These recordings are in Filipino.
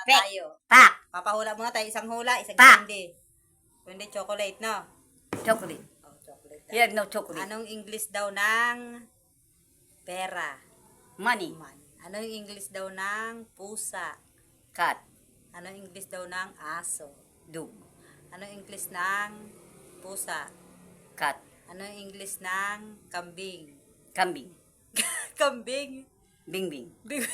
na Pek. tayo. Pak. Papahula muna tayo. Isang hula, isang Pa. candy. Kundi chocolate, no? Chocolate. Oh, chocolate. Here, no chocolate. Anong English daw ng pera? Money. Man. Anong English daw ng pusa? Cat. Anong English daw ng aso? Dog. Anong English ng pusa? Cat. Anong English ng kambing? Kambing. Kambing? Bingbing. Bing-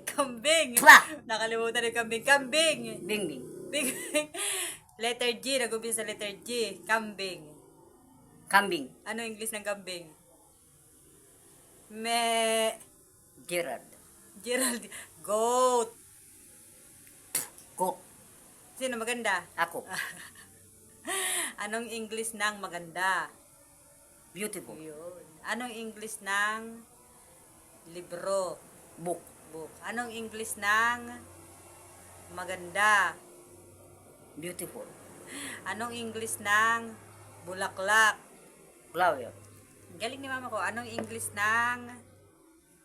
Kambing. Twa. Nakalimutan yung kambing. Kambing. Bingbing. Bing. Letter G. Nag-umpisa sa letter G. Kambing. Kambing. Ano English ng kambing? Me. Gerard. Gerald. Goat. Cook. Sino maganda? Ako. Anong English ng maganda? Beautiful. Yun. Anong English ng libro? Book. Book. Anong English ng maganda? Beautiful. Anong English ng bulaklak? Flower. Galing ni mama ko. Anong English ng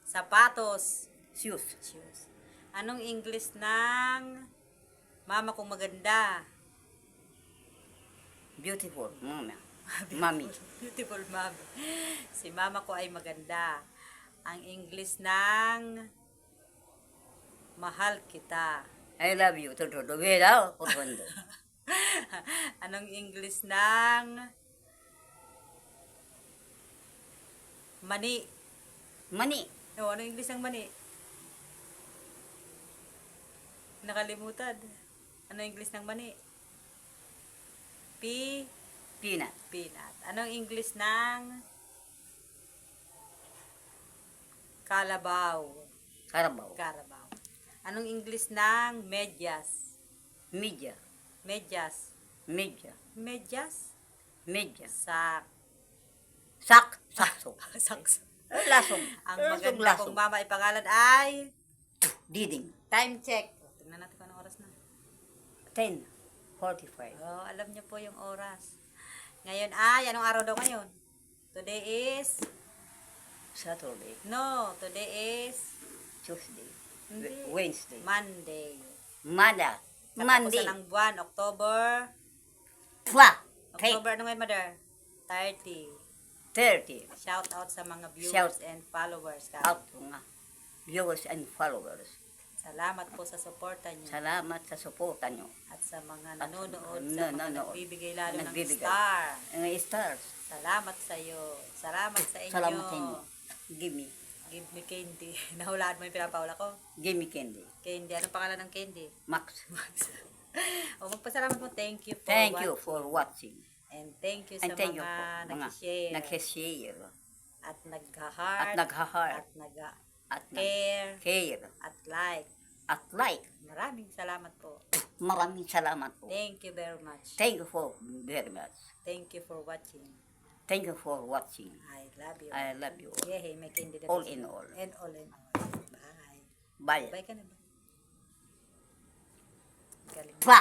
sapatos? Shoes. Shoes. Anong English ng mama kong maganda? Beautiful. Mama. Mommy. Beautiful mom. Si mama ko ay maganda. Ang English ng mahal kita. I love you. Todo. Wala. Orlando. Anong English ng mani? Money. O, anong English ng mani? Nakalimutan. Anong English ng mani? Peanut. Peanut. Anong English ng kalabaw? Carabao. Carabao. Anong English ng medyas? Media. Medyas. Media. Medyas? Media. Sak. Sak. Sakso. Saks. Lasong. Ang maganda kong mama ipangalan ay Diding. time check. Tingnan natin kung anong oras na. 10:45. Oh, alam niyo po yung oras. Ngayon ay, anong araw daw ngayon? Today is, Saturday. no, today is Tuesday. Hindi. Wednesday. Monday. Monday. Monday. Katapusan ng buwan, October. Twa. Okay. October, ano ngayon, mother? 30. 30. Shout out sa mga viewers Shout and followers. Out nga. Viewers and followers. Salamat po sa suporta niyo. Salamat sa suporta nyo. At sa mga At nanonood, sa sa mga nanonood. nagbibigay lalo ng Nagbibigay. star. Mga stars. Salamat sa iyo. Salamat sa inyo. Salamat sa inyo. Give me. Give me candy. Nahulaan mo yung pinapahula ko. Give me candy. Candy. Anong pangalan ng candy? Max. O magpasalamat mo. Thank you for Thank you watching. for watching. And thank you sa And thank you mga po. Mga nag-share. nag-share. At nag-heart. At nag-heart. At nag-care. At nag-care. At like. At like. Maraming salamat po. Maraming salamat po. Thank you very much. Thank you for very much. Thank you for watching. Thank you for watching. I love you. I love you. Yehey, may candy na All rin in sila. all. And all in all. Bye. Bye. Bye ka na ba? Galing. Twa.